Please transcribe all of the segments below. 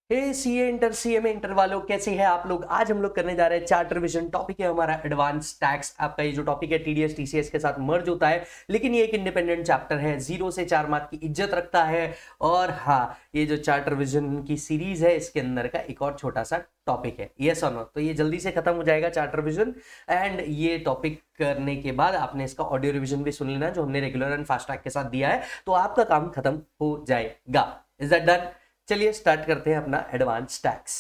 हे CA inter CMA inter वालों, कैसे हैं आप लोग। आज हम लोग करने जा रहे हैं चार्ट रिवीजन। टॉपिक है हमारा एडवांस टैक्स। आपका ये जो टॉपिक है टीडीएस टीसीएस के साथ मर्ज होता है, लेकिन ये एक इंडिपेंडेंट चैप्टर है, 0 से 4 मार्क की इज्जत रखता है। और हाँ, ये जो चार्ट रिवीजन की सीरीज है, इसके अंदर का एक और छोटा सा टॉपिक है, यस और नो। तो ये जल्दी से खत्म हो जाएगा चार्ट रिवीजन, एंड ये टॉपिक करने के बाद आपने इसका ऑडियो रिवीजन भी सुन लेना, जो हमने रेगुलर एंड फास्ट ट्रैक के साथ दिया है, तो आपका काम खत्म हो जाएगा। Is that done? चलिए स्टार्ट करते हैं अपना एडवांस टैक्स।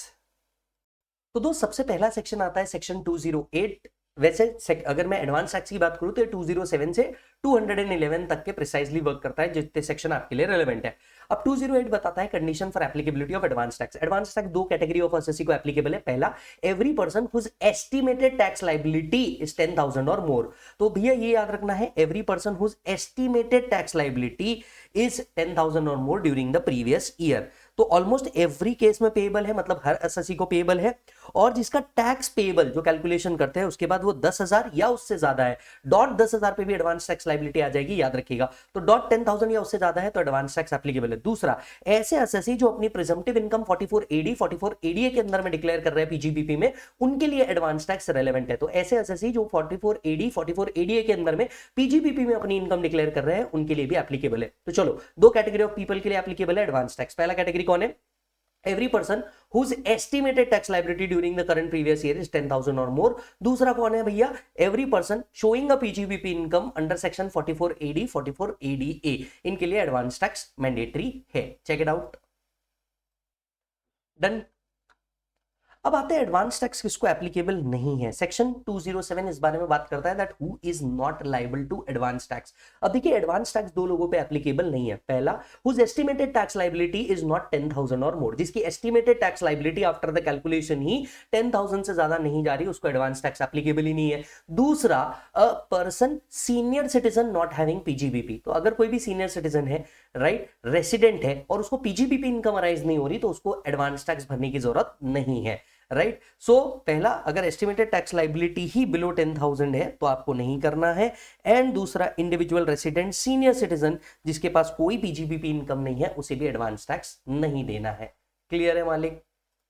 तो दोस्त, सबसे पहला सेक्शन आता है सेक्शन 208। वैसे अगर मैं एडवांस टैक्स की बात करूं तो 207 से 211 तक के प्रिसाइजली वर्क करता है, जितने सेक्शन आपके लिए रेलेवेंट है। अब 208 बताता है condition for applicability of advance tax. Advance tax दो कैटेगरी ऑफ असेसी को एप्लीकेबल है। पहला, every person whose estimated tax liability is 10,000 और मोर। तो भैया ये याद रखना है, every person whose estimated tax liability is 10,000 और more during the previous year. तो ऑलमोस्ट एवरी केस में पेएबल है, मतलब हर एसएससी को पेएबल है। और जिसका टैक्स पेएबल जो कैलकुलेशन करते हैं उसके बाद वो 10,000 या उससे ज्यादा है, डॉट 10,000 पे भी एडवांस टैक्स लाइबिलिटी आ जाएगी, याद रखिएगा। तो डॉट 10,000 या उससे ज्यादा है तो एडवांस टैक्स एप्लीकेबल है। दूसरा, ऐसे एसएससी जो अपनी प्रिजम्पटिव इनकम 44AD के अंदर में डिक्लेयर कर रहे हैं पीजीबीपी में, उनके लिए एडवांस टैक्स रेलेवेंट है। तो ऐसे एसएससी जो 44AD के अंदर में पीजीबीपी में अपनी इनकम डिक्लेयर कर रहे हैं, उनके लिए भी एप्लीकेबल है। तो चलो, दो कैटेगरी ऑफ पीपल के लिए एप्लीकेबल है एडवांस टैक्स। पहला कैटेगरी कौन है? Every person whose estimated tax liability during the current previous year is 10,000 or more। दूसरा कौन है भैया? Every person showing a PGBP income under section 44AD 44ADA, इनके लिए एडवांस टैक्स मैंडेटरी है। Check it out. डन। अब आते हैं एडवांस टैक्स किसको एप्लीकेबल नहीं है। सेक्शन 207 इस बारे में बात करता है that who is not liable to advance tax. अब देखिए, एडवांस टैक्स दो लोगों पे एप्लीकेबल नहीं है। पहला, whose estimated tax liability is not 10,000 और मोर, जिसकी estimated tax liability after the calculation ही 10,000 से ज्यादा नहीं जा रही, उसको एडवांस टैक्स एप्लीकेबल ही नहीं है। दूसरा, a person senior citizen not having PGBP. तो अगर कोई भी सीनियर सिटीजन है, राइट, रेसिडेंट है, और उसको पीजीबीपी इनकम अराइज नहीं हो रही, तो उसको एडवांस टैक्स भरने की जरूरत नहीं है। राइट। सो पहला, अगर एस्टिमेटेड टैक्स लाइबिलिटी ही बिलो 10,000 है तो आपको नहीं करना है। एंड दूसरा, इंडिविजुअल रेसिडेंट सीनियर सिटीजन जिसके पास कोई पीजीबीपी इनकम नहीं है, उसे भी एडवांस टैक्स नहीं देना है। क्लियर है मालिक?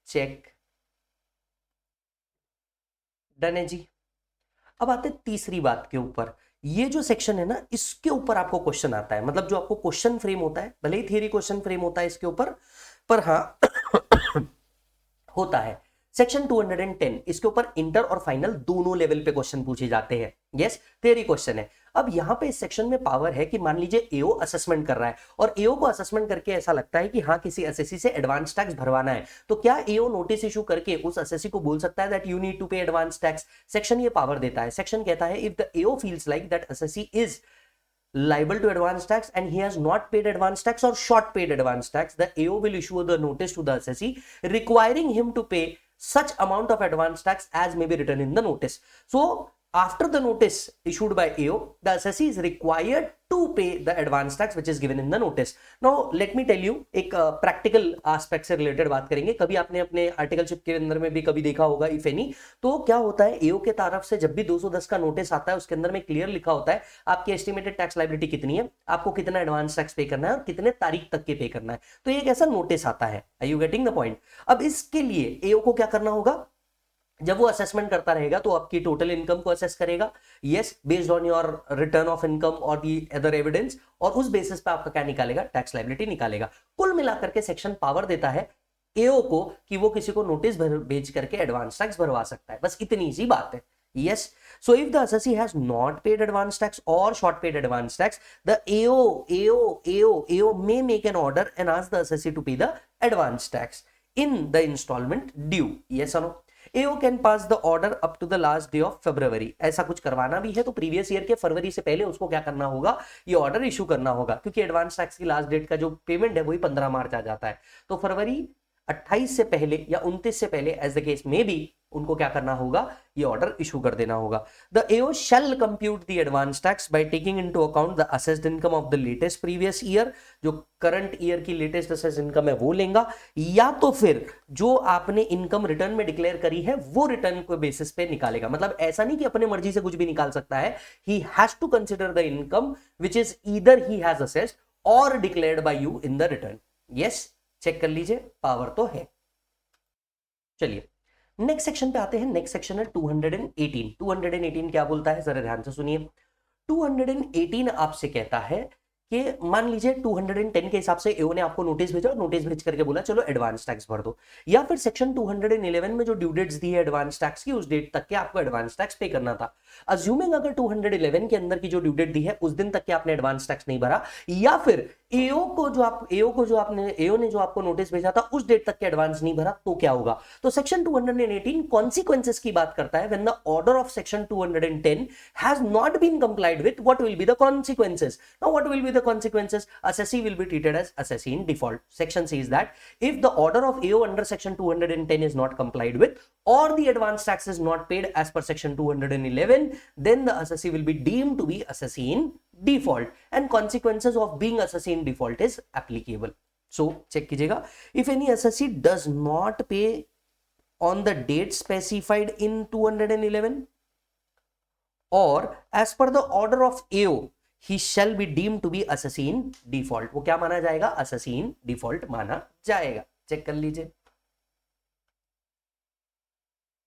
चेक। डन है जी। अब आते तीसरी बात के ऊपर। ये जो सेक्शन है ना, इसके ऊपर आपको क्वेश्चन आता है, मतलब जो आपको क्वेश्चन फ्रेम होता है, भले ही थियरी क्वेश्चन फ्रेम होता है इसके ऊपर, पर हाँ होता है। सेक्शन 210, इसके ऊपर इंटर और फाइनल दोनों लेवल पे क्वेश्चन पूछे जाते हैं। यस, थियरी क्वेश्चन है। अब यहां पे इस सेक्शन में पावर है कि मान लीजिए एओ असेसमेंट कर रहा है, और एओ को असेसमेंट करके ऐसा लगता है कि हाँ, किसी एसएससी से एडवांस टैक्स भरवाना है, तो क्या एओ नोटिस इशू करके उस एसएससी को बोल सकता है दैट यू नीड टू पे एडवांस टैक्स? सेक्शन ये पावर देता है। सेक्शन कहता है, if the AO feels like that SSC is liable to advance tax and he has not paid advance tax or short paid advance tax, the AO will issue the notice to the assessee requiring him to pay such amount of advance tax as may be written in the notice. So after the notice issued by AO, the assessee is required to pay the advance tax which is given in the notice. Now let me tell you, एक practical aspect से related बात करेंगे। कभी आपने अपने articleship के अंदर में भी कभी देखा होगा, इफ एनी, तो क्या होता है, एओ के तरफ से जब भी 210 का नोटिस आता है, उसके अंदर में क्लियर लिखा होता है आपकी एस्टिमेटेड टैक्स लायबिलिटी कितनी है, आपको कितना एडवांस टैक्स पे करना है और कितने तारीख तक के पे करना है। तो एक ऐसा नोटिस आता है। Are you getting the point? अब इसके लिए एओ को क्या करना होगा? जब वो असेसमेंट करता रहेगा तो आपकी टोटल इनकम को असेस करेगा, yes, based on your return of income और दी अदर एविडेंस, और उस बेसिस पे आपका क्या निकालेगा? टैक्स लायबिलिटी निकालेगा। कुल मिलाकर के सेक्शन पावर देता है एओ को कि वो किसी को नोटिस भेज करके एडवांस टैक्स भरवा सकता है। बस इतनी सी बात है। Yes, so if the assessee has not paid advance tax or short paid advance tax, the AO may make an order and ask the assessee to pay the advance tax in the installment due. Yes or no? AO can pass the order up to the last day of February. ऐसा कुछ करवाना भी है तो previous year के फरवरी से पहले उसको क्या करना होगा? ये ऑर्डर इशू करना होगा, क्योंकि एडवांस टैक्स की लास्ट डेट का जो पेमेंट है वही 15 मार्च आ जाता है। तो फरवरी 28 से पहले या 29 से पहले, एज द केस में भी, उनको क्या करना होगा? ये ऑर्डर इशू कर देना होगा। The AO shall compute the advance tax by taking into account the assessed income of the latest previous year. जो करंट ईयर की लेटेस्ट असेस्ड इनकम है वो लेगा, या तो फिर जो आपने इनकम रिटर्न में डिक्लेयर करी है वो रिटर्न के बेसिस पे निकालेगा। मतलब ऐसा नहीं कि अपने मर्जी से कुछ भी निकाल सकता है। He has to consider the income which is either he has assessed और declared by you in the return. Yes, check कर लीजिए, पावर तो है। चलिए नेक्स्ट सेक्शन पे आते हैं। नेक्स्ट सेक्शन है 218। 218 क्या बोलता है, जरा ध्यान से सुनिए। 218 आपसे कहता है कि मान लीजिए 210 के हिसाब से एओ ने आपको नोटिस भेजा और नोटिस भेज करके बोला चलो एडवांस टैक्स भर दो, या फिर सेक्शन 211 में जो ड्यू डेट्स दी है एडवांस टैक्स की, उस डेट तक के आपको एडवांस टैक्स पे करना था। अज्यूमिंग अगर 211 के अंदर की जो ड्यू डेट दी है उस दिन तक के आपने एडवांस टैक्स नहीं भरा, या फिर एओ ने जो आपको नोटिस भेजा था उस डेट तक के एडवांस नहीं भरा, तो क्या होगा। तो सेक्शन 218 कॉन्सिक्वेंसेस की बात करता है। When the order of section 210 has not been complied with, what will be the consequences. Now what will be the consequences, assessee will be treated as assessee in default. Section says that if the order of AO under section 210 is not complied with, or the advance tax is not paid as per section 211, then the assessee will be deemed to be assessee in default, and consequences of being assessee in default is applicable. So check कीजिएगा, if any assessee does not pay on the date specified in 211 or as per the order of AO, he shall be deemed to be assessee in default. वो क्या माना जाएगा, assessee in default माना जाएगा। Check कर लीजिए।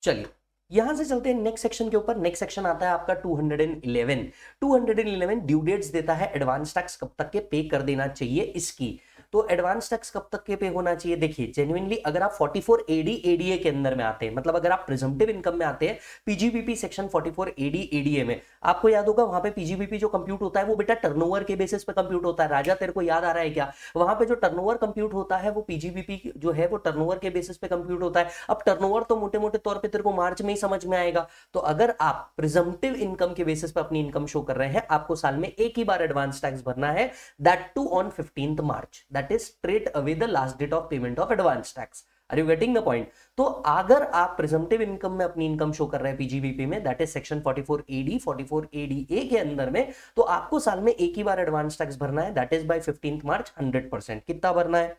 चलिए यहां से चलते हैं नेक्स्ट सेक्शन के ऊपर। नेक्स्ट सेक्शन आता है आपका 211। 211 ड्यू डेट्स देता है एडवांस टैक्स कब तक के पे कर देना चाहिए इसकी। तो एडवांस टैक्स कब तक के पे होना चाहिए, देखिए जेन्युइनली अगर आप 44 एडी एडीए के अंदर में आते हैं, मतलब अगर आप प्रिजम्पटिव इनकम में आते हैं पीजीबीपी सेक्शन 44 एडी एडीए में, आपको याद होगा वहां पे पीजीबीपी जो कंप्यूट होता है वो बेटा टर्नओवर के बेसिस पे कंप्यूट होता है। राजा तेरे को याद आ रहा है क्या, वहां पे जो टर्नओवर कंप्यूट होता है वो पीजीबीपी जो है वो टर्नओवर के बेसिस पे कंप्यूट होता है। अब टर्नओवर तो मोटे मोटे तौर पे तेरे को मार्च में ही समझ में आएगा। तो अगर आप प्रिजम्पटिव इनकम के बेसिस पे अपनी इनकम शो कर रहे हैं, आपको साल में एक ही बार एडवांस टैक्स भरना है, that too on 15th March, that is straight away the last date of payment of advance tax. Are you getting the point. तो अगर आप प्रिजम्पटिव इनकम में अपनी इनकम शो कर रहे हैं पीजीबीपी में, that is section 44 AD 44 ADA के अंदर में, तो आपको साल में एक ही बार एडवांस टैक्स भरना है, दैट इज बाय 15th मार्च 100%। कितना भरना है,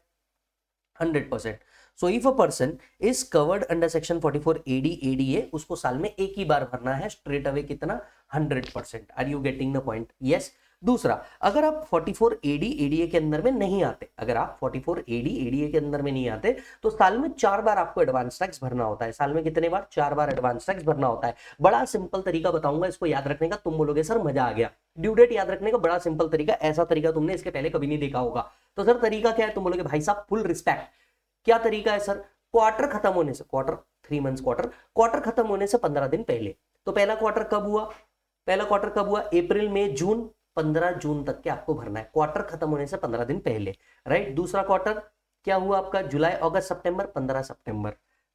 100%। So if a person is covered under section 44 AD ADA, उसको साल में एक ही बार भरना है, स्ट्रेट अवे कितना, 100%। Are you getting the point, yes. दूसरा, अगर आप 44 AD ADA के अंदर में नहीं आते, अगर आप 44 AD ADA के अंदर में नहीं आते, तो साल में 4 बार आपको एडवांस टैक्स भरना होता है। साल में कितने बार, 4 बार एडवांस टैक्स भरना होता है। बड़ा सिंपल तरीका बताऊंगा इसको याद रखने का, तुम बोलोगे सर मजा आ गया। ड्यू डेट याद रखने का बड़ा सिंपल तरीका, ऐसा तरीका तुमने इसके पहले कभी नहीं देखा होगा। तो सर तरीका क्या है, तुम बोलोगे भाई साहब फुल रिस्पेक्ट, क्या तरीका है सर, क्वार्टर खत्म होने से, क्वार्टर 3 मंथ्स क्वार्टर खत्म होने से 15 दिन पहले। तो पहला क्वार्टर कब हुआ, पहला क्वार्टर कब हुआ, अप्रैल मई जून, 15 जून तक के आपको भरना है, क्वार्टर खत्म होने से 15 दिन पहले, राइट। दूसरा क्वार्टर क्या हुआ आपका, जुलाई अगस्त सितंबर, 15 सितंबर,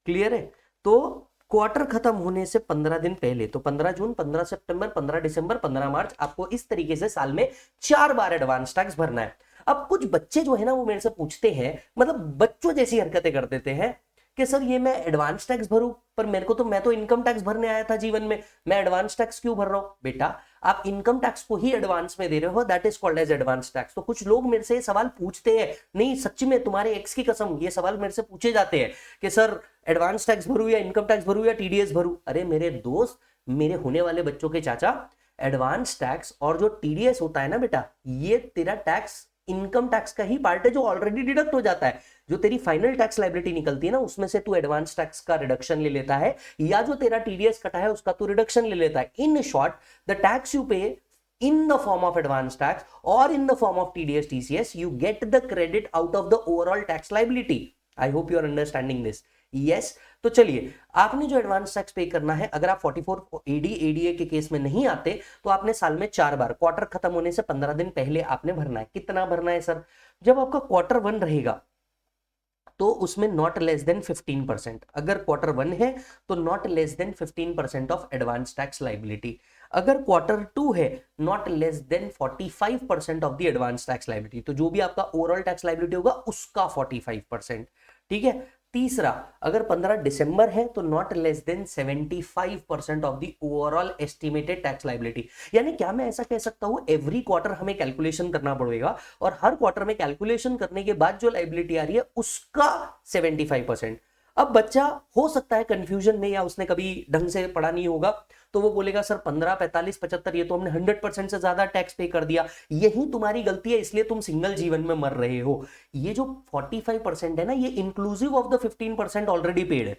क्लियर है। तो क्वार्टर खत्म होने से 15 दिन पहले, तो 15 जून, 15 सितंबर, 15 दिसंबर, 15 मार्च, आपको इस तरीके से साल में 4 बार एडवांस टैक्स भरना है। अब कुछ बच्चे जो है ना वो मेरे से पूछते हैं, मतलब बच्चों जैसी हरकतें कर देते हैं कि सर ये मैं एडवांस टैक्स भरूं, पर मेरे को तो, मैं तो इनकम टैक्स भरने आया था जीवन में, मैं एडवांस टैक्स क्यों भर रहा हूं। बेटा आप इनकम टैक्स को ही एडवांस में दे रहे हो, that is called as advance tax. तो कुछ लोग मेरे से सवाल पूछते हैं, नहीं सच्ची में तुम्हारे एक्स की कसम ये सवाल मेरे से पूछे जाते हैं कि सर एडवांस टैक्स भरूं या इनकम टैक्स भरूं या टीडीएस भरूं। अरे मेरे दोस्त, मेरे होने वाले बच्चों के चाचा, एडवांस टैक्स और जो टीडीएस होता है ना बेटा, ये तेरा टैक्स इनकम टैक्स का ही पार्ट है जो ऑलरेडी डिडक्ट हो जाता है। जो तेरी फाइनल टैक्स लायबिलिटी निकलती है ना, उसमें से तू एडवांस टैक्स का रिडक्शन ले लेता है, या जो तेरा टीडीएस कटा है उसका तू रिडक्शन ले लेता है। In short, the tax you पे in the form of advance tax or in the form of TDS TCS, you get the credit out of the overall tax liability. I hope you are understanding this. Yes. तो चलिए, आपने जो advance tax पे करना है, अगर आप 44 AD ADA के केस में नहीं आते, तो आपने साल में 4 बार, क्वार्टर खत्म होने से 15 दिन पहले आपने भरना है। कितना भरना है सर, जब आपका क्वार्टर 1 रहेगा तो उसमें नॉट लेस देन 15%, अगर क्वार्टर 1 है तो not less than 15% of advance tax liability. अगर क्वार्टर 2 है, not less than 45% of the advance tax liability. तो जो भी आपका ओवरऑल टैक्स लायबिलिटी होगा उसका 45%, ठीक है। तीसरा, अगर 15 दिसंबर है तो not less than 75% of the overall estimated tax liability. यानी क्या मैं ऐसा कह सकता हूं, एवरी क्वार्टर हमें कैलकुलेशन करना पड़ेगा और हर क्वार्टर में कैलकुलेशन करने के बाद जो लायबिलिटी आ रही है उसका 75%। अब बच्चा हो सकता है कंफ्यूजन में, या उसने कभी ढंग से पढ़ा नहीं होगा, तो वो बोलेगा सर 15, 45, 75 ये तो हमने 100% से ज्यादा टैक्स पे कर दिया। यही तुम्हारी गलती है, इसलिए तुम सिंगल जीवन में मर रहे हो। ये जो 45% है ना, ये inclusive of the 15% already paid है।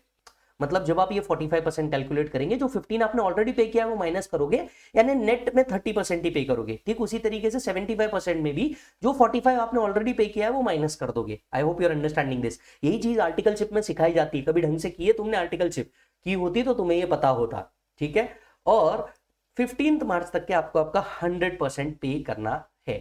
मतलब जब आप ये 45% कैलकुलेट करेंगे, जो 15 आपने ऑलरेडी पे किया है वो माइनस करोगे, यानी नेट में 30% ही पे करोगे। ठीक उसी तरीके से 75% में भी जो 45 आपने ऑलरेडी पे किया है वो माइनस कर दोगे। I hope you are understanding this. यही चीज आर्टिकलशिप में सिखाई जाती है, कभी ढंग से किए तुमने आर्टिकलशिप की होती तो तुम्हें ये पता होता। ठीक है, और 15 मार्च तक के आपको आपका 100% पे करना है।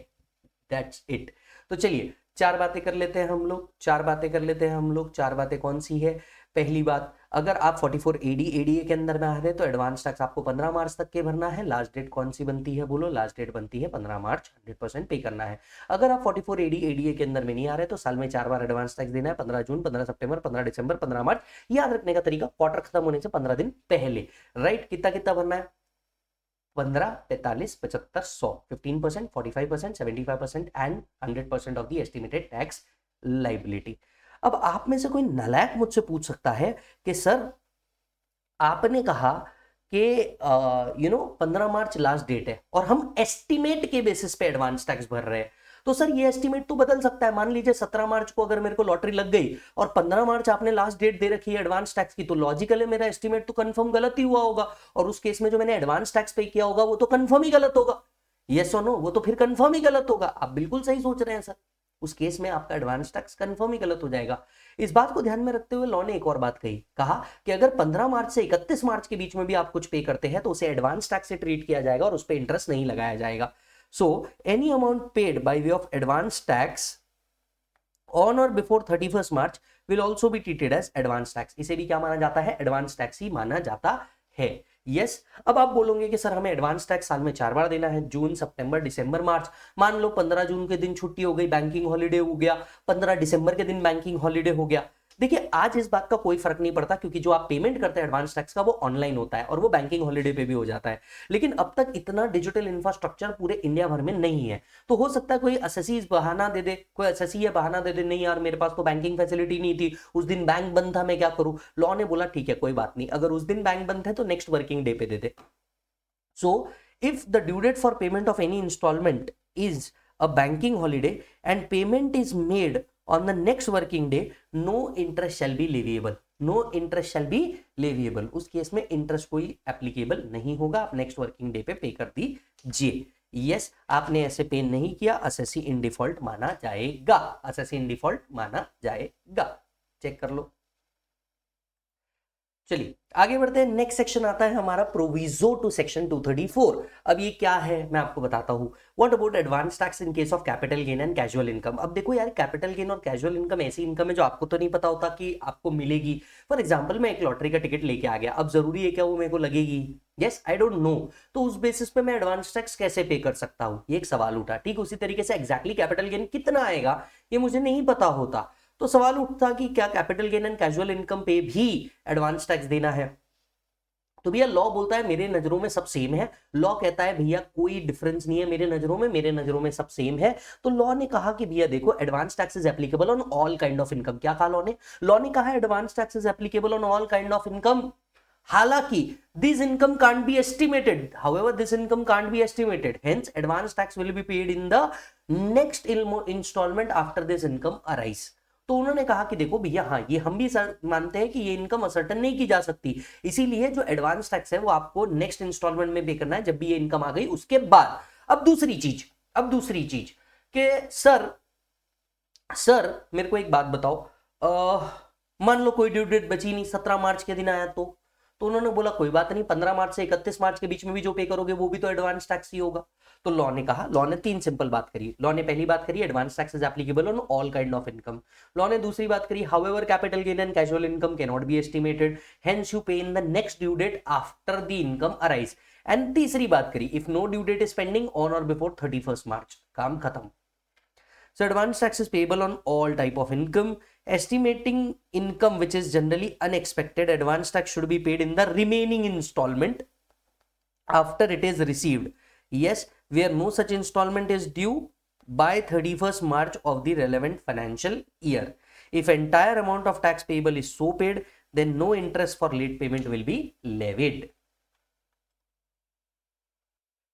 That's it. तो चलिए चार बातें कर लेते हैं हम लोग, चार बातें कौन सी है? पहली बात, अगर आप 44 एडीए के अंदर में आ रहे हैं तो एडवांस टैक्स आपको 15 मार्च तक के भरना है। लास्ट डेट कौन सी बनती है बोलो? लास्ट डेट बनती है 15 मार्च, 100% पे करना है। अगर आप 44 एडीए के अंदर में नहीं आ रहे तो साल में 4 बार एडवांस टैक्स देना है, 15 जून, 15 सितंबर, 15 दिसंबर, 15 मार्च। याद रखने का तरीका, क्वार्टर खत्म होने से 15 दिन पहले, राइट? कितना कितना भरना है? 15, 45, 75, 100, 15%, 45%, 75% and 100% of the estimated tax liability. अब आप में से कोई नालायक मुझसे पूछ सकता है कि सर आपने कहा कि 15 मार्च लास्ट डेट है और हम एस्टिमेट के बेसिस पे एडवांस टैक्स भर रहे हैं, तो सर ये एस्टिमेट तो बदल सकता है। मान लीजिए 17 मार्च को अगर मेरे को लॉटरी लग गई और 15 मार्च आपने लास्ट डेट दे रखी है एडवांस टैक्स की, तो लॉजिकल है मेरा एस्टिमेट तो कंफर्म गलत ही हुआ होगा, और उस केस में जो मैंने एडवांस टैक्स पे किया होगा वो तो कंफर्म ही गलत होगा। यस और नो? वो तो फिर कंफर्म ही गलत होगा। आप बिल्कुल सही सोच रहे हैं सर, उस केस में आपका एडवांस टैक्स कंफर्म ही गलत हो जाएगा। इस बात को ध्यान में रखते हुए लॉ ने एक और बात कही, कहा कि अगर 15 मार्च से 31 मार्च के बीच में भी आप कुछ पे करते हैं तो उसे एडवांस टैक्स से ट्रीट किया जाएगा और उस पर इंटरेस्ट नहीं लगाया जाएगा। So any amount paid by way of advance tax on or before 31st March will also be treated as advance tax। इसे भी क्या माना जाता है? एडवांस टैक्स ही माना जाता है। यस अब आप बोलोगे कि सर हमें एडवांस टैक्स साल में 4 बार देना है, जून, सितंबर, दिसंबर, मार्च। मान लो 15 जून के दिन छुट्टी हो गई, बैंकिंग हॉलीडे हो गया, 15 दिसंबर के दिन बैंकिंग हॉलीडे हो गया। देखिए आज इस बात का कोई फर्क नहीं पड़ता, क्योंकि जो आप पेमेंट करते हैं एडवांस टैक्स का वो ऑनलाइन होता है और वो बैंकिंग हॉलीडे पे भी हो जाता है। लेकिन अब तक इतना डिजिटल इंफ्रास्ट्रक्चर पूरे इंडिया भर में नहीं है, तो हो सकता है कोई एसएससी बहाना दे दे, कोई एसएससी बहाना दे दे, नहीं यार मेरे पास तो बैंकिंग फैसिलिटी नहीं थी, उस दिन बैंक बंद था, मैं क्या करूं? लॉ ने बोला ठीक है कोई बात नहीं, अगर उस दिन बैंक बंद है तो नेक्स्ट वर्किंग डे पे दे दे। So, if the due date for payment of any installment is a banking holiday and payment is made on the next working day, no interest shall be leviable। No interest shall be leviable। उस case में interest कोई applicable नहीं होगा, आप next working day पे पे कर दीजिए। यस आपने ऐसे पे नहीं किया, एसएससी इन डिफॉल्ट माना जाएगा, एसएससी इन डिफॉल्ट माना जाएगा। चेक कर लो। चलिए आगे बढ़ते हैं। नेक्स्ट सेक्शन आता है हमारा प्रोविजो टू सेक्शन 234। अब ये क्या है मैं आपको बताता हूं। What about advance tax in case of capital gain and casual income. अब देखो यार, कैपिटल गेन और कैजुअल इनकम ऐसी इनकम है जो आपको तो नहीं पता होता कि आपको मिलेगी। फॉर एग्जाम्पल मैं एक लॉटरी का टिकट लेके आ गया, अब जरूरी है क्या वो मेरे को लगेगी? यस आई डोंट नो, तो उस बेसिस पे मैं एडवांस टैक्स कैसे पे कर सकता हूँ, ये एक सवाल उठा। ठीक उसी तरीके से एग्जैक्टली कैपिटल गेन कितना आएगा ये मुझे नहीं पता होता, तो सवाल उठता कि क्या capital gain and casual income पे भी एडवांस टैक्स देना है? तो भैया लॉ बोलता है मेरे नजरों में सब सेम है। लॉ कहता है भैया कोई डिफरेंस नहीं है मेरे नजरों में सब सेम है। तो लॉ ने कहा कि भैया देखो advance tax is applicable on all kind of income. क्या कहा लॉ ने कहा advance tax is applicable on all kind of income. हालांकि this income can't be estimated, however this income can't be estimated, hence advance tax will be paid in the next instalment after this income arise. तो उन्होंने कहा कि देखो भैया हाँ ये हम भी मानते हैं कि ये इनकम असर्टन नहीं की जा सकती, इसीलिए जो एडवांस टैक्स है वो आपको नेक्स्ट इंस्टॉलमेंट में पे करना है जब भी ये इनकम आ गई उसके बाद। अब दूसरी चीज कि सर मेरे को एक बात बताओ, मान लो कोई ड्यू डेट बची नहीं, 17 मार्च के दिन आया तो उन्होंने बोला कोई बात नहीं, 15 मार्च से 31 मार्च के बीच में भी जो पे करोगे वो भी तो एडवांस टैक्स ही होगा। तो लॉ ने कहा, लॉ ने तीन सिंपल बात करी। लॉ ने पहली बात करी advance tax is applicable on all kind of income. Law ने दूसरी बात करी however capital gain and casual income can not be estimated, hence you pay in the next due date after the income arise. And तीसरी बात करी if no due date is pending on और before 31 March, काम खत्म। So advance tax is payable on all type of income. Estimating income which is generally unexpected, advance tax should be paid in the remaining installment after it is received. Yes, where no such installment is due by 31st March of the relevant financial year. If entire amount of tax payable is so paid, then no interest for late payment will be levied.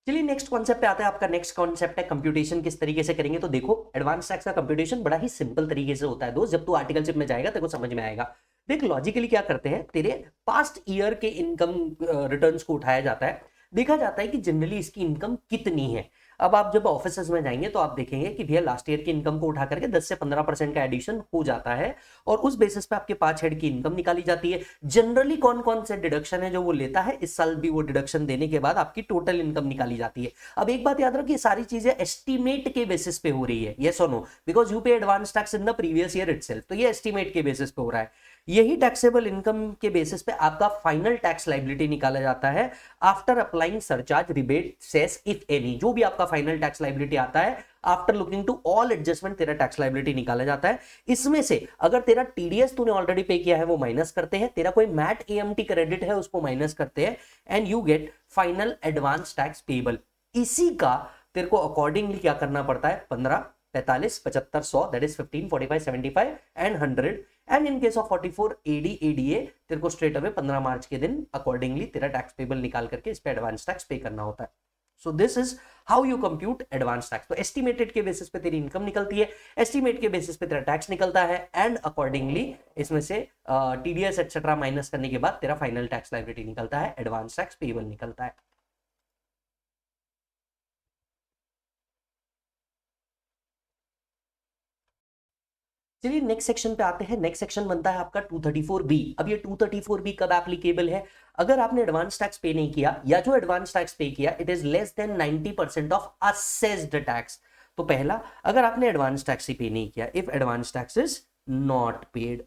चलिए next concept पे आता है। आपका next concept है computation किस तरीके से करेंगे। तो देखो एडवांस टैक्स का कंप्यूटेशन बड़ा ही सिंपल तरीके से होता है दोस्त, जब तू आर्टिकलशिप में जाएगा तेरे को समझ में आएगा। देख लॉजिकली क्या करते हैं, तेरे पास्ट ईयर के इनकम रिटर्न्स को उठाया जाता है, देखा जाता है कि जनरली इसकी इनकम कितनी है। अब आप जब ऑफिसेज में जाएंगे तो आप देखेंगे कि भैया लास्ट ईयर की इनकम को उठा करके 10 से 15% का एडिशन हो जाता है और उस बेसिस पे आपके 5 हेड की इनकम निकाली जाती है। जनरली कौन कौन से डिडक्शन है जो वो लेता है, इस साल भी वो डिडक्शन देने के बाद आपकी टोटल इनकम निकाली जाती है। अब एक बात याद रखो, ये सारी चीजें एस्टिमेट के बेसिस पे हो रही है, यस और नो, बिकॉज यू पे advance tax in the previous year itself, तो ये एस्टिमेट के बेसिस पे हो रहा है। यही टैक्सेबल इनकम के बेसिस पे आपका फाइनल टैक्स लाइबिलिटी निकाला जाता है after applying surcharge, rebate, cess if any. जो भी आपका फाइनल टैक्स लाइबिलिटी आता है after looking to all adjustment तेरा टैक्स लाइबिलिटी निकाला जाता है। इसमें से अगर तेरा टीडीएस तूने ऑलरेडी पे किया है वो माइनस करते हैं, तेरा कोई मैट एएमटी क्रेडिट है उसको माइनस करते हैं, and you get final advance tax payable. इसी का तेरे को अकॉर्डिंगली क्या करना पड़ता है, 15, 45, 75, 100, that is 15, 45, 75 and 100, and in case of 44 AD ADA तेरे को स्ट्रेट अवे 15 मार्च के दिन अकॉर्डिंगली तेरा टैक्स पेबल निकाल करके इस पे एडवांस टैक्स पे करना होता है। So this is how you compute advance tax. तो एस्टिमेटेड के बेसिस पे तेरी इनकम निकलती है, एस्टिमेट के बेसिस पे तेरा टैक्स निकलता है, एंड अकॉर्डिंगली इसमें से टीडीएस एक्सेट्रा माइनस करने के बाद तेरा फाइनल टैक्स लायबिलिटी निकलता है, एडवांस टैक्स पेबल निकलता है। चलिए नेक्स्ट सेक्शन पे आते हैं। नेक्स्ट सेक्शन बनता है आपका 234B। अब ये 234B कब एप्लीकेबल है, अगर आपने एडवांस टैक्स पे नहीं किया या जो एडवांस टैक्स पे किया it is less than 90% of assessed tax. तो पहला, अगर आपने एडवांस टैक्स ही पे नहीं किया, if advance tax is not paid,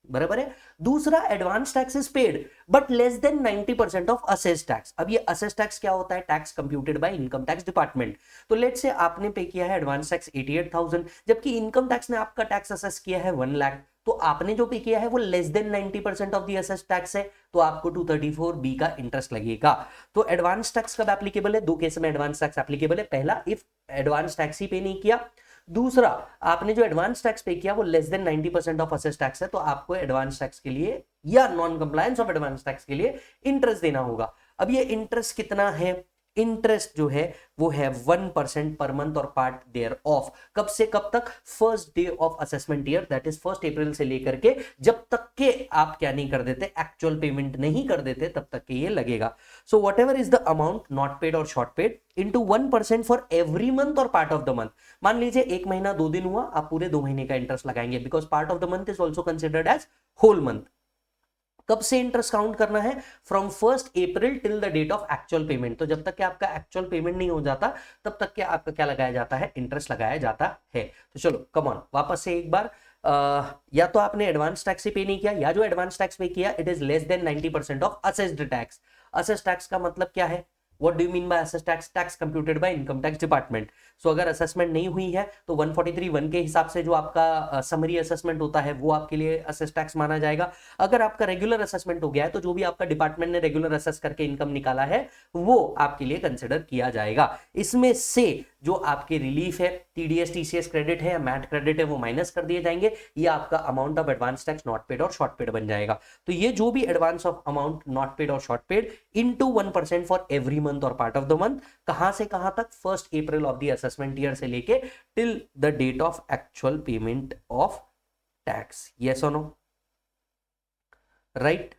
बराबर है। दूसरा, advance tax is paid but less than 90% of assess tax. अब ये असेस टैक्स क्या होता है, tax computed by income tax department. तो लेट्स से आपने पे किया है एडवांस टैक्स 88,000, जबकि इनकम टैक्स ने आपका टैक्स असेस किया है 1 लाख, तो आपने जो पे किया है वो less than 90% of the assess tax है, तो आपको 234B का इंटरेस्ट लगेगा। तो एडवांस टैक्स कब एप्लीकेबल है, दो केस में एडवांस टैक्स एप्लीकेबल है। पहला, if advance tax he pay नहीं किया। दूसरा, आपने जो एडवांस टैक्स पे किया वो less than 90% of assess tax है, तो आपको एडवांस टैक्स के लिए या non compliance of advance tax के लिए इंटरेस्ट देना होगा। अब ये इंटरेस्ट कितना है, इंटरेस्ट जो है वो है 1% पर मंथ और पार्ट देयर ऑफ। कब से कब तक, first day of assessment year, that is 1 अप्रैल से लेकर के जब तक के आप क्या नहीं कर देते, एक्चुअल पेमेंट नहीं कर देते, तब तक के ये लगेगा। So whatever is the amount not paid और short paid into 1% for every month और पार्ट ऑफ द मंथ। मान लीजिए 1 महीना 2 दिन हुआ, आप पूरे 2 महीने का इंटरेस्ट लगाएंगे, because part of the month is also considered as whole month. कब से इंटरेस्ट काउंट करना है, from 1 April till the date of actual payment. तो जब तक कि आपका एक्चुअल पेमेंट नहीं हो जाता तब तक के आपका क्या लगाया जाता है, इंटरेस्ट लगाया जाता है। तो चलो कम ऑन, वापस से एक बार, या तो आपने एडवांस टैक्स से पे नहीं किया, या जो एडवांस टैक्स पे किया it is less than 90% of assessed tax. Assessed tax का मतलब क्या है, What do you mean by assessed tax? Tax computed by income tax department. So अगर असेसमेंट नहीं हुई है तो 143(1) के हिसाब से जो आपका समरी असेसमेंट होता है वो आपके लिए असेस टैक्स माना जाएगा। अगर आपका रेगुलर असेसमेंट हो गया है तो जो भी आपका डिपार्टमेंट ने रेगुलर असेस करके इनकम निकाला है वो आपके लिए कंसिडर किया जाएगा। इसमें से जो आपके रिलीफ है, टीडीएस टीसीएस क्रेडिट है या मैट क्रेडिट है, वो माइनस कर दिए जाएंगे। ये आपका amount of advance tax not paid और शॉर्ट पेड बन जाएगा। तो ये जो भी advance of amount not paid और short paid into 1% for every month और पार्ट ऑफ द मंथ, कहां से कहां तक, 1 April of the assessment year से लेके till the date of actual payment of tax. Yes और नो, राइट।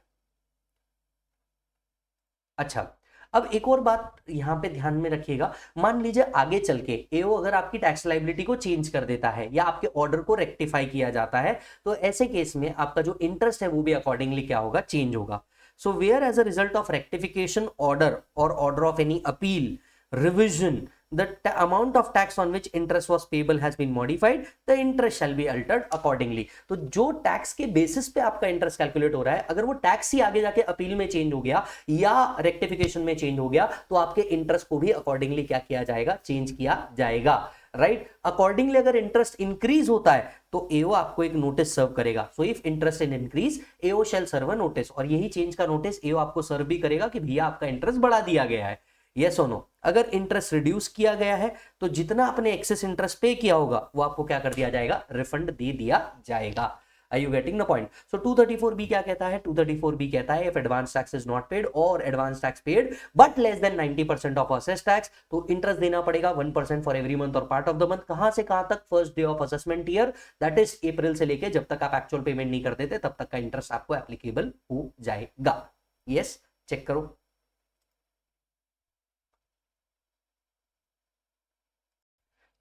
अच्छा, अब एक और बात यहां पे ध्यान में रखिएगा, मान लीजिए आगे चल के एओ अगर आपकी टैक्स लायबिलिटी को चेंज कर देता है या आपके ऑर्डर को रेक्टिफाई किया जाता है, तो ऐसे केस में आपका जो इंटरेस्ट है वो भी अकॉर्डिंगली क्या होगा, चेंज होगा। So where as a result of rectification order और order of any appeal, revision, the amount of tax on which interest was payable has been modified, the interest shall be altered accordingly। तो जो tax के basis पे आपका interest calculate हो रहा है, अगर वो टैक्स ही आगे जाके अपील में चेंज हो गया या रेक्टिफिकेशन में चेंज हो गया तो आपके इंटरेस्ट को भी अकॉर्डिंगली क्या किया जाएगा, चेंज किया जाएगा, राइट। अकॉर्डिंगली अगर इंटरेस्ट इंक्रीज होता है तो एओ आपको एक नोटिस सर्व करेगा। So if interest in increase AO shall serve a notice, और यही चेंज का नोटिस एओ आपको सर्व भी करेगा कि भैया आपका इंटरेस्ट बढ़ा दिया गया है। यस और नो। अगर इंटरेस्ट रिड्यूस किया गया है तो जितना आपने एक्सेस इंटरेस्ट पे किया होगा वो आपको क्या कर दिया जाएगा, रिफंड दे दिया जाएगा। Are you getting the point? So 234B क्या कहता है? 234B कहता है if advance tax is not paid or advance tax paid but less than 90% of assessed tax, तो इंटरेस्ट देना पड़ेगा 1% फॉर एवरी मंथ और पार्ट ऑफ द मंथ। कहां से कहां तक? First day of assessment year, that is अप्रैल से लेके जब तक आप एक्चुअल पेमेंट नहीं कर देते तब तक का इंटरेस्ट आपको एप्लीकेबल हो जाएगा। यस, चेक करो।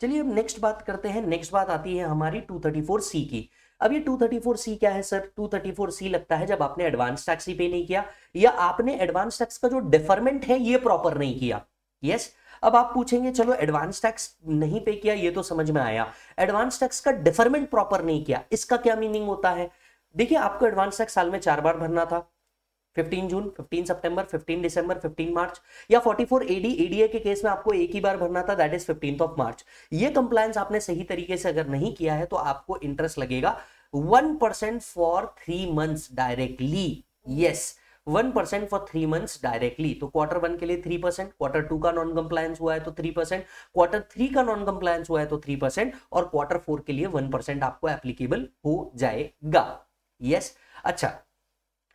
चलिए अब नेक्स्ट बात करते हैं। नेक्स्ट बात आती है हमारी 234C की। अब ये 234C क्या है सर? 234C लगता है जब आपने एडवांस टैक्स ही पे नहीं किया या आपने एडवांस टैक्स का जो डिफरमेंट है ये प्रॉपर नहीं किया। यस, अब आप पूछेंगे चलो एडवांस टैक्स नहीं पे किया ये तो समझ में आया, एडवांस टैक्स का डिफरमेंट प्रॉपर नहीं किया, इसका क्या मीनिंग होता है? देखिए आपको एडवांस टैक्स साल में 4 बार भरना था, 15 जून, 15 सितंबर, 15 दिसंबर, 15 मार्च, या 44 एडीए के केस में आपको एक ही बार भरना था, that is 15th of March. ये कंप्लायंस आपने सही तरीके से अगर नहीं किया है तो आपको इंटरेस्ट लगेगा 1% for 3 months directly. Yes, 1% for 3 months directly. तो क्वार्टर 1 के लिए 3%, क्वार्टर 2 का नॉन कंप्लायंस हुआ है तो 3%, क्वार्टर 3 का नॉन कंप्लायंस हुआ है तो 3%, और क्वार्टर 4 के लिए 1% आपको एप्लीकेबल हो जाएगा। यस, अच्छा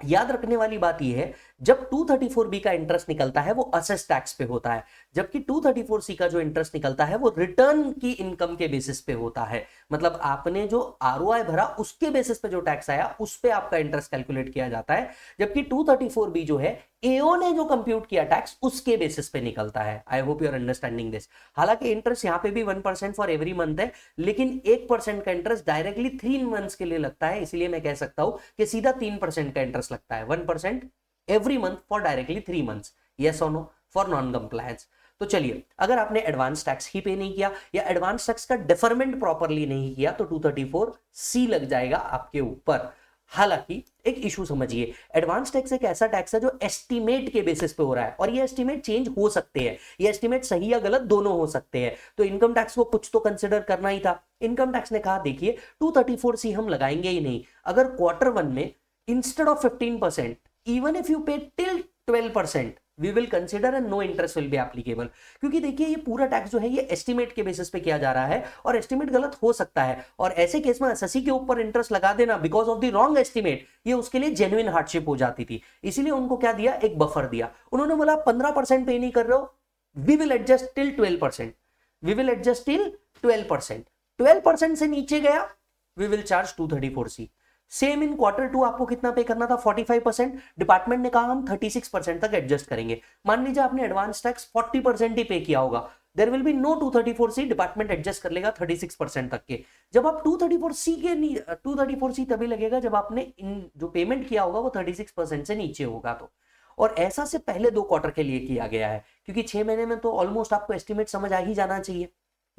याद रखने वाली बात यह है जब 234B का इंटरेस्ट निकलता है वो असेस टैक्स पे होता है, जबकि 234C का जो इंटरेस्ट निकलता है वो रिटर्न की इनकम के बेसिस पे होता है। मतलब आपने जो आरओआई भरा उसके बेसिस पे जो टैक्स आया उस पे आपका इंटरेस्ट कैलकुलेट किया जाता है, जबकि 234B जो है एओ ने जो कंप्यूट किया टैक्स उसके बेसिस पे निकलता है। I hope you are understanding this. हालांकि इंटरेस्ट यहाँ पे भी 1% फॉर एवरी मंथ है, लेकिन 1% का इंटरेस्ट डायरेक्टली 3 मंथ्स के लिए लगता है, इसलिए मैं कह सकता हूं कि सीधा 3% का इंटरेस्ट लगता है, 1% every month for directly 3 months. Yes और नो फॉर नॉन कंप्लायंस। तो चलिए अगर आपने एडवांस टैक्स ही पे नहीं किया या एडवांस टैक्स का डिफरमेंट प्रॉपरली नहीं किया तो 234C लग जाएगा आपके ऊपर। हालांकि एक इशू समझिए, एडवांस टैक्स एक ऐसा टैक्स है जो एस्टीमेट के बेसिस पे हो रहा है और ये एस्टीमेट चेंज हो सकते हैं, ये एस्टीमेट सही या गलत दोनों हो सकते हैं। तो इनकम टैक्स को कुछ तो कंसिडर करना ही था। इनकम टैक्स ने कहा देखिए 234C हम लगाएंगे ही नहीं अगर क्वार्टर 1 में instead of 15%, even if you pay till 12%, we will consider and no interest will be applicable। क्योंकि देखिए ये पूरा टैक्स जो है ये एस्टीमेट के बेसिस पे किया जा रहा है और एस्टीमेट गलत हो सकता है, और ऐसे केस में एसएससी के ऊपर इंटरेस्ट लगा देना because of the wrong estimate ये उसके लिए जेन्युइन हार्डशिप हो जाती थी। इसीलिए उनको क्या दिया, एक बफर दिया। उन्होंने बोला 15% पे नहीं कर रहे हो, we will adjust till 12%, we will adjust till 12%, 12% से नीचे गया we will charge 234C। Same in quarter 2 आपको कितना पे करना था, 45%, डिपार्टमेंट ने कहा हम 36% तक एडजस्ट करेंगे। मान लीजिए आपने एडवांस टैक्स 40% ही पे किया होगा, there will be no 234C, department adjust कर लेगा 36% तक के। जब आप 234C तभी लगेगा जब आपने जो पेमेंट किया होगा वो 36% से नीचे होगा तो, और ऐसा से पहले 2 क्वार्टर के लिए किया गया है, क्योंकि 6 महीने में तो ऑलमोस्ट आपको एस्टिमेट समझ आ ही जाना चाहिए।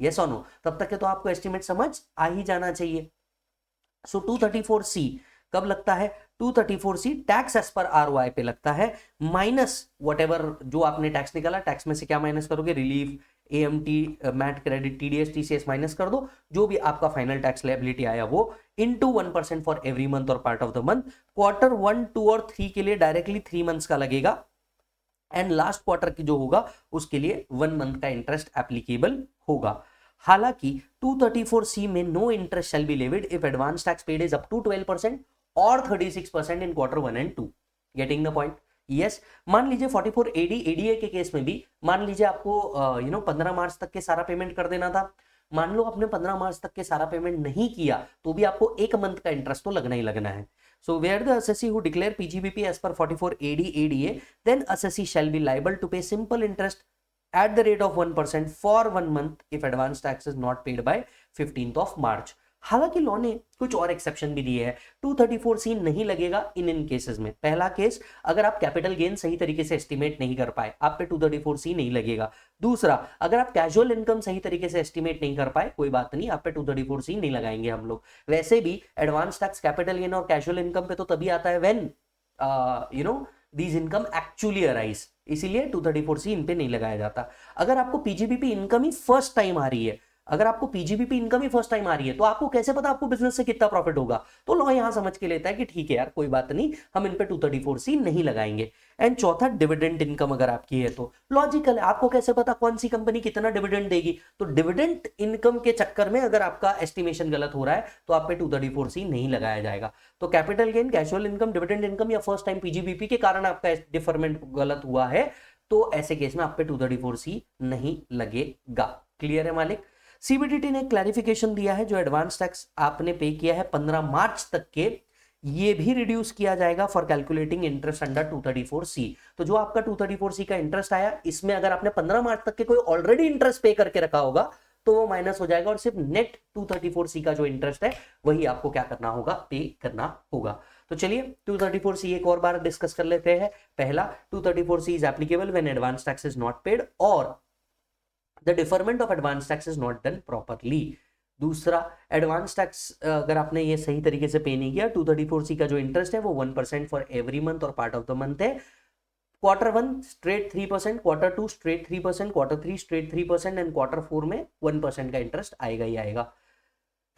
यस और नो, तब तक के तो आपको एस्टिमेट समझ आ ही जाना चाहिए। सो 234C कब लगता है? 234C tax as per ROI पे लगता है, माइनस व्हाटएवर जो आपने टैक्स निकाला, टैक्स में से क्या माइनस करोगे, relief, AMT, MAT credit, TDS, TCS minus कर दो, जो भी आपका फाइनल टैक्स लायबिलिटी आया वो, इनटू 1% फॉर एवरी मंथ और part of the month. Quarter 1, 2 और 3 के लिए डायरेक्टली 3 मंथ्स का लगेगा, एंड लास्ट क्वार्टर की जो होगा उसके लिए 1 मंथ का इंटरेस्ट एप्लीकेबल होगा। हालांकि 234C में no interest shall be levied if advance tax paid is up to 12% और 36% in quarter 1 and 2। Getting the point? Yes. मान लीजिए 44 एडीए के केस में भी मान लीजिए आपको 15 मार्च तक के सारा पेमेंट कर देना था। मान लो आपने 15 मार्च तक के सारा पेमेंट नहीं किया तो भी आपको 1 मंथ का इंटरेस्ट तो लगना ही लगना है। So where the assessee who declare PGBP as per 44 ADA, then assessee shall be liable to pay simple interest at the rate of 1% for 1 month if advance tax is not paid by 15th of March। हालांकि law ने कुछ और exception भी दिए हैं। 234C नहीं लगेगा इन cases में। पहला केस, अगर आप कैपिटल गेन सही तरीके से एस्टिमेट नहीं कर पाए, आप पे 234C नहीं लगेगा। दूसरा, अगर आप कैजुअल इनकम सही तरीके से एस्टिमेट नहीं कर पाए, कोई बात नहीं, आप पे 234C नहीं लगाएंगे हम लोग। वैसे भी एडवांस टैक्स कैपिटल गेन और कैजुअल इनकम पे तो तभी आता है when these income actually arise, इसीलिए 234C इन पे नहीं लगाया जाता। अगर आपको पीजीबीपी इनकम ही फर्स्ट टाइम आ रही है, अगर आपको पीजीबीपी इनकम ही फर्स्ट टाइम आ रही है तो आपको कैसे पता आपको बिजनेस से कितना प्रॉफिट होगा? तो लॉ यहां समझ के लेता है कि ठीक है यार कोई बात नहीं, हम इन पे 234C नहीं लगाएंगे। एंड चौथा, डिविडेंड इनकम अगर आपकी है तो लॉजिकल है, आपको कैसे पता कौन सी कंपनी कितना डिविडेंड देगी? तो डिविडेंड इनकम के चक्कर में अगर आपका एस्टिमेशन गलत हो रहा है तो आप पे 234C नहीं लगाया जाएगा। तो capital gain, casual income, dividend income या फर्स्ट टाइम पीजीबीपी के कारण आपका डिफरमेंट गलत हुआ है तो ऐसे केस में आप पे 234C नहीं लगेगा। क्लियर है मालिक? सीबीडीटी ने क्लैरिफिकेशन दिया है जो एडवांस टैक्स आपने पे किया है 15 मार्च तक के, ये भी रिड्यूस किया जाएगा for calculating interest under 234C। तो जो आपका 234C का इंटरेस्ट आया, इसमें अगर आपने 15 मार्च तक के कोई ऑलरेडी इंटरेस्ट पे करके रखा होगा तो वो माइनस हो जाएगा और सिर्फ नेट 234C का जो इंटरेस्ट है वही आपको क्या करना होगा? पे करना होगा। तो चलिए 234C एक और बार डिस्कस कर लेते हैं। पहला, 234C is applicable when advance tax is not paid और the deferment of advance tax is not done properly. दूसरा, एडवांस टैक्स अगर आपने ये सही तरीके से पे नहीं किया, 234C का जो इंटरेस्ट है वो 1% फॉर एवरी मंथ और पार्ट ऑफ द मंथ है। Quarter 1 straight 3%, quarter 2 straight 3%, quarter 3 straight 3% and quarter 4 में 1% का इंटरेस्ट आएगा ही आएगा।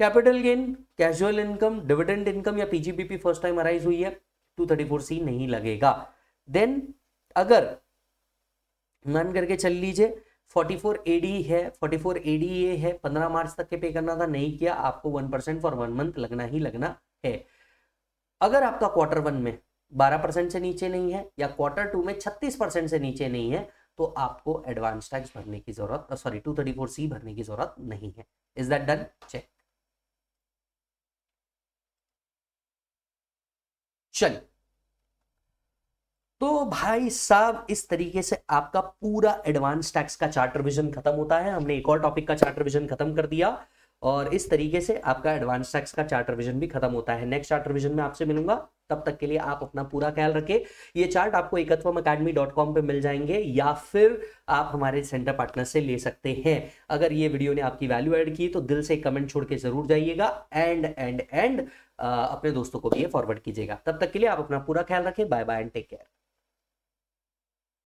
Capital gain, casual income, dividend income या पीजीबीपी फर्स्ट टाइम अराइज हुई है, 234C नहीं लगेगा। देन अगर मान करके चल लीजिए 44AD है, 44ADA है, 15 मार्च तक के पे करना था, नहीं किया, आपको 1% फॉर 1 मंथ लगना ही लगना है। अगर आपका क्वार्टर 1 में 12% से नीचे नहीं है या क्वार्टर 2 में 36% से नीचे नहीं है तो आपको एडवांस टैक्स भरने की जरूरत, 234C भरने की जरूरत नहीं है। Is that done? चेक। चलिए, तो भाई साहब इस तरीके से आपका पूरा एडवांस टैक्स का चार्ट रिवीजन खत्म होता है। हमने एक और टॉपिक का चार्ट रिवीजन खत्म कर दिया और इस तरीके से आपका एडवांस टैक्स का चार्ट रिवीजन भी खत्म होता है। नेक्स्ट चार्ट रिवीजन में आपसे मिलूंगा, तब तक के लिए आप अपना पूरा ख्याल रखें। ये चार्ट आपको ekatwamacademy.com पे मिल जाएंगे या फिर आप हमारे सेंटर पार्टनर से ले सकते हैं। अगर ये वीडियो ने आपकी वैल्यू ऐड की तो दिल से कमेंट छोड़ के जरूर जाइएगा एंड अपने दोस्तों को भी ये फॉरवर्ड कीजिएगा। तब तक के लिए आप अपना पूरा ख्याल रखें। Bye bye and take care.